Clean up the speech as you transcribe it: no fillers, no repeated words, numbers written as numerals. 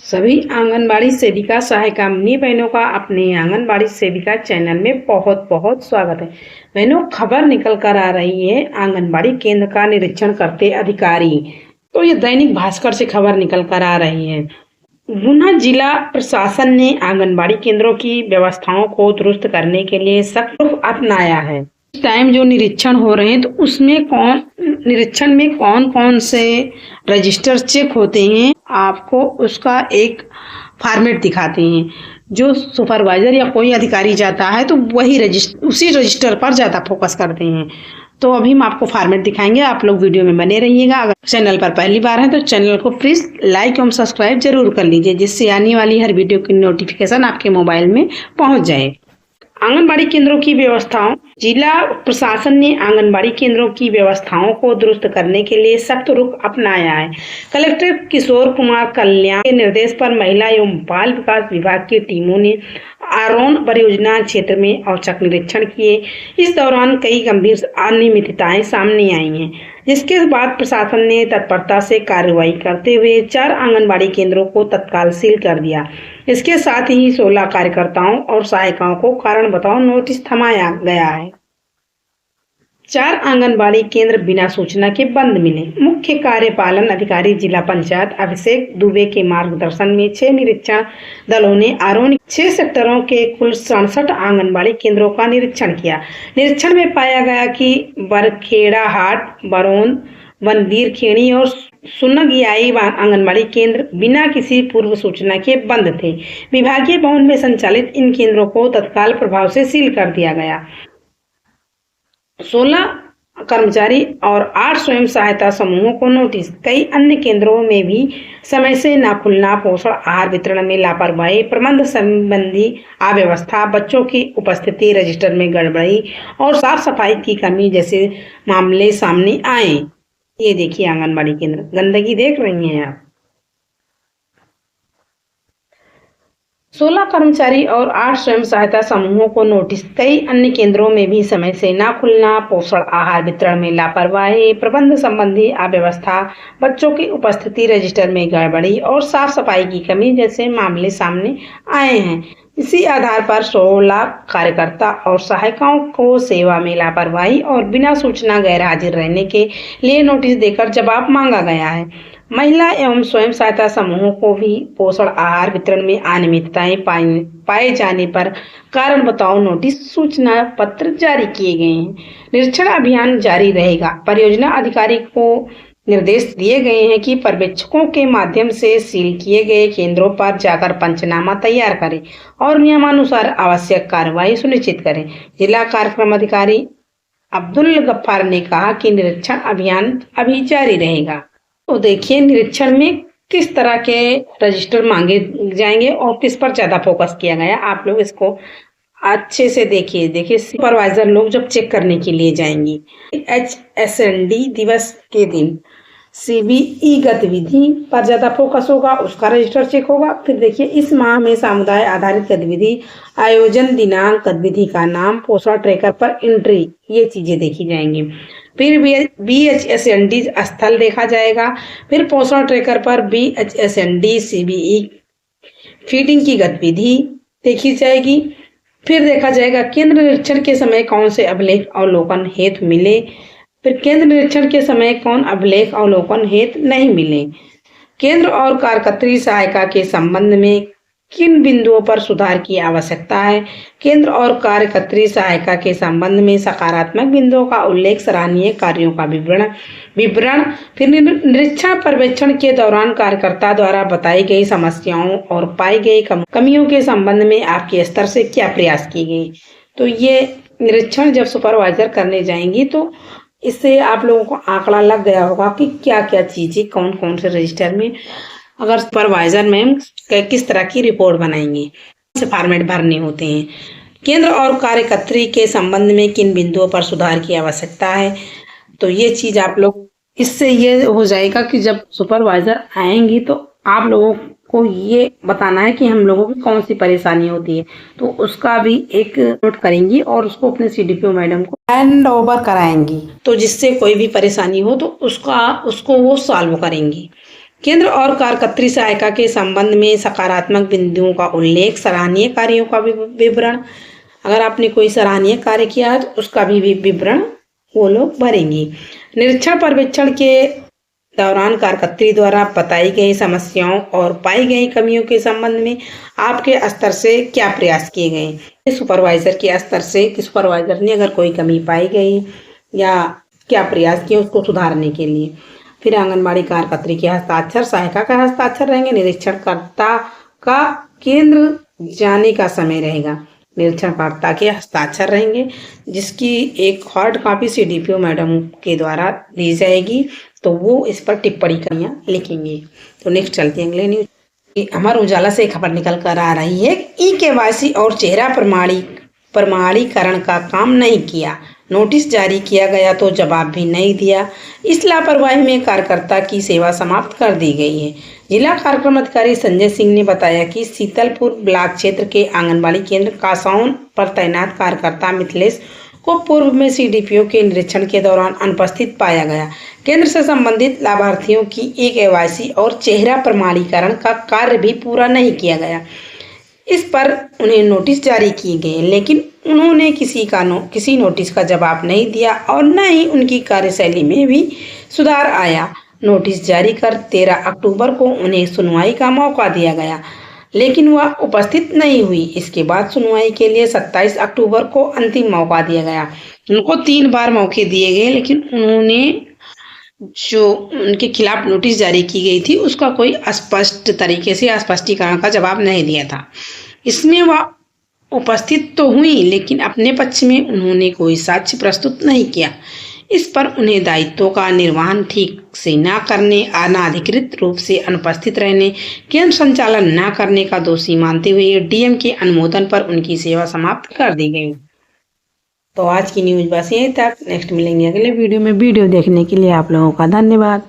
सभी आंगनबाड़ी सेविका सहायिका मिनी बहनों का अपने आंगनबाड़ी सेविका चैनल में बहुत बहुत स्वागत है। बहनों, खबर निकल कर आ रही है, आंगनबाड़ी केंद्र का निरीक्षण करते अधिकारी। तो ये दैनिक भास्कर से खबर निकल कर आ रही है। गुना जिला प्रशासन ने आंगनबाड़ी केंद्रों की व्यवस्थाओं को दुरुस्त करने के लिए सख्त रुख अपनाया है। इस टाइम जो निरीक्षण हो रहे हैं तो उसमें निरीक्षण में कौन कौन से रजिस्टर चेक होते हैं, आपको उसका एक फॉर्मेट दिखाते हैं। जो सुपरवाइजर या कोई अधिकारी जाता है तो उसी रजिस्टर पर ज़्यादा फोकस करते हैं। तो अभी हम आपको फॉर्मेट दिखाएंगे, आप लोग वीडियो में बने रहिएगा। अगर चैनल पर पहली बार है तो चैनल को प्लीज़ लाइक एवं सब्सक्राइब जरूर कर लीजिए, जिससे आने वाली हर वीडियो की नोटिफिकेशन आपके मोबाइल में पहुंच जाए। आंगनबाड़ी केंद्रों की व्यवस्थाओं। जिला प्रशासन ने आंगनबाड़ी केंद्रों की व्यवस्थाओं को दुरुस्त करने के लिए सख्त रुख अपनाया है। कलेक्टर किशोर कुमार कल्याण के निर्देश पर महिला एवं बाल विकास विभाग की टीमों ने आरोन परियोजना क्षेत्र में औचक निरीक्षण किए। इस दौरान कई गंभीर अनियमितताएं सामने आई हैं, जिसके बाद प्रशासन ने तत्परता से कार्रवाई करते हुए 4 आंगनबाड़ी केंद्रों को तत्काल सील कर दिया। इसके साथ ही 16 कार्यकर्ताओं और सहायिकाओं को कारण बताओ नोटिस थमाया गया है। 4 आंगनबाड़ी केंद्र बिना सूचना के बंद मिले। मुख्य कार्यपालन अधिकारी जिला पंचायत अभिषेक दुबे के मार्गदर्शन में 6 निरीक्षण दलों ने आरोन 6 सेक्टरों के कुल 67 आंगनबाड़ी केंद्रों का निरीक्षण किया। निरीक्षण में पाया गया कि बरखेड़ा हाट, बरौन, वनवीर खेड़ी और सुनगियाई आंगनबाड़ी केंद्र बिना किसी पूर्व सूचना के बंद थे। विभागीय भवन में संचालित इन केंद्रों को तत्काल प्रभाव से सील कर दिया गया। 16 कर्मचारी और 8 स्वयं सहायता समूहों को नोटिस। कई अन्य केंद्रों में भी समय से न खुलना, पोषण आहार वितरण में लापरवाही, प्रबंध संबंधी अव्यवस्था, बच्चों की उपस्थिति रजिस्टर में गड़बड़ी और साफ सफाई की कमी जैसे मामले सामने आए। ये देखिए आंगनबाड़ी केंद्र, गंदगी देख रही हैं आप। 16 कर्मचारी और 8 स्वयं सहायता समूहों को नोटिस। कई अन्य केंद्रों में भी समय से न खुलना, पोषण आहार वितरण में लापरवाही, प्रबंध संबंधी अव्यवस्था, बच्चों की उपस्थिति रजिस्टर में गड़बड़ी और साफ सफाई की कमी जैसे मामले सामने आए हैं। इसी आधार पर 16 कार्यकर्ता और सहायिकाओं को सेवा में लापरवाही और बिना सूचना गैर हाजिर रहने के लिए नोटिस देकर जवाब मांगा गया है। महिला एवं स्वयं सहायता समूहों को भी पोषण आहार वितरण में अनियमितताएं पाए जाने पर कारण बताओ नोटिस सूचना पत्र जारी किए गए हैं। निरीक्षण अभियान जारी रहेगा। परियोजना अधिकारी को निर्देश दिए गए हैं कि पर्यवेक्षकों के माध्यम से सील किए गए केंद्रों पर जाकर पंचनामा तैयार करें और नियमानुसार आवश्यक कार्रवाई सुनिश्चित करें। जिला कार्यक्रम अधिकारी अब्दुल गफ्फार ने कहा कि निरीक्षण अभियान अभी जारी रहेगा। तो देखिए निरीक्षण में किस तरह के रजिस्टर मांगे जाएंगे और किस पर ज्यादा फोकस किया गया, आप लोग इसको अच्छे से देखिए सुपरवाइजर लोग जब चेक करने के लिए जाएंगी, HSND दिवस के दिन CBE गतिविधि पर ज्यादा फोकस होगा, उसका रजिस्टर चेक होगा। फिर देखिए इस माह में समुदाय आधारित गतिविधि, आयोजन दिनांक, गतिविधि का नाम, पोषण ट्रैकर पर एंट्री, ये चीजें देखी जाएंगी। फिर BHSND स्थल देखा जाएगा। फिर पोषण ट्रैकर पर BHSND CBE फीडिंग की गतिविधि देखी जाएगी। फिर देखा जाएगा केंद्र निरीक्षण के समय कौन से अभिलेख अवलोकन हेतु मिले, फिर केंद्र निरीक्षण के समय कौन अभिलेख अवलोकन हेतु नहीं मिले। केंद्र और कार्यकर्त्री सहायिका के संबंध में किन बिंदुओं पर सुधार की आवश्यकता है। केंद्र और कार्यकर्त्री सहायिका के संबंध में सकारात्मक बिंदुओं का उल्लेख, सराहनीय कार्यों का विवरण। फिर निरीक्षण पर्यवेक्षण के दौरान कार्यकर्ता द्वारा बताई गई समस्याओं और पाई गई कमियों के संबंध में आपके स्तर से क्या प्रयास किए गए। तो ये निरीक्षण जब सुपरवाइजर करने जाएंगी तो इससे आप लोगों को आंकड़ा लग गया होगा कि क्या क्या चीजें कौन कौन से रजिस्टर में, अगर सुपरवाइजर मैम किस तरह की रिपोर्ट बनाएंगे, से फॉर्मेट भरने होते हैं। केंद्र और कार्यकर्त्री के संबंध में किन बिंदुओं पर सुधार की आवश्यकता है। तो ये चीज आप लोग, इससे ये हो जाएगा कि जब सुपरवाइजर आएंगी तो आप लोगों को ये बताना है कि हम लोगों की कौन सी परेशानी होती है, तो उसका भी एक नोट करेंगी और उसको अपने CDPO मैडम को हैंड ओवर कराएंगी। तो जिससे कोई भी परेशानी हो तो उसको वो सॉल्व करेंगी। केंद्र और कार्यकर्त्री सहायिका के संबंध में सकारात्मक बिंदुओं का उल्लेख, सराहनीय कार्यों का विवरण, अगर आपने कोई सराहनीय कार्य किया है तो उसका भी विवरण वो लोग भरेंगे। निरीक्षण पर्यवेक्षण के दौरान कार्यकर्त्री द्वारा बताई गई समस्याओं और पाई गई कमियों के संबंध में आपके स्तर से क्या प्रयास किए गए। सुपरवाइजर के स्तर से कि सुपरवाइजर ने अगर कोई कमी पाई गई या क्या प्रयास किए उसको सुधारने के लिए। फिर आंगनबाड़ी कार्यकर्त्री के हस्ताक्षर, सहायिका का हस्ताक्षर रहेंगे। निरीक्षणकर्ता का केंद्र जाने का समय रहेगा। निरीक्षणकर्ता के हस्ताक्षर रहेंगे जिसकी एक हार्ड कॉपी CDPO मैडम के द्वारा दी जाएगी, तो वो इस पर टिप्पणी करियाँ लिखेंगे। तो नेक्स्ट चलते हैं अगले न्यूज। अमर उजाला से खबर निकल कर आ रही है, E-KYC और चेहरा प्रमाणीकरण का काम नहीं किया, नोटिस जारी किया गया तो जवाब भी नहीं दिया। इस लापरवाही में कार्यकर्ता की सेवा समाप्त कर दी गई है। जिला कार्यक्रम अधिकारी संजय सिंह ने बताया कि सीतलपुर ब्लॉक क्षेत्र के आंगनबाड़ी केंद्र कासौन पर तैनात कार्यकर्ता मिथिलेश को पूर्व में CDPO के निरीक्षण के दौरान अनुपस्थित पाया गया। केंद्र से संबंधित लाभार्थियों की E-KYC और चेहरा प्रमाणीकरण का कार्य भी पूरा नहीं किया गया। इस पर उन्हें नोटिस जारी किए गए, लेकिन उन्होंने किसी नोटिस का जवाब नहीं दिया और न ही उनकी कार्यशैली में भी सुधार आया। नोटिस जारी कर 13 अक्टूबर को उन्हें सुनवाई का मौका दिया गया, लेकिन वह उपस्थित नहीं हुई। इसके बाद सुनवाई के लिए 27 अक्टूबर को अंतिम मौका दिया गया। उनको 3 बार मौके दिए गए, लेकिन उन्होंने जो उनके खिलाफ नोटिस जारी की गई थी उसका कोई स्पष्ट तरीके से स्पष्टीकरण का जवाब नहीं दिया था। इसमें वह उपस्थित तो हुई, लेकिन अपने पक्ष में उन्होंने कोई साक्ष्य प्रस्तुत नहीं किया। इस पर उन्हें दायित्वों का निर्वहन ठीक से न करने, अनाधिकृत रूप से अनुपस्थित रहने, केंद्र संचालन न करने का दोषी मानते हुए DM के अनुमोदन पर उनकी सेवा समाप्त कर दी गई। तो आज की न्यूज बस यहीं तक। नेक्स्ट मिलेंगे अगले वीडियो में। वीडियो देखने के लिए आप लोगों का धन्यवाद।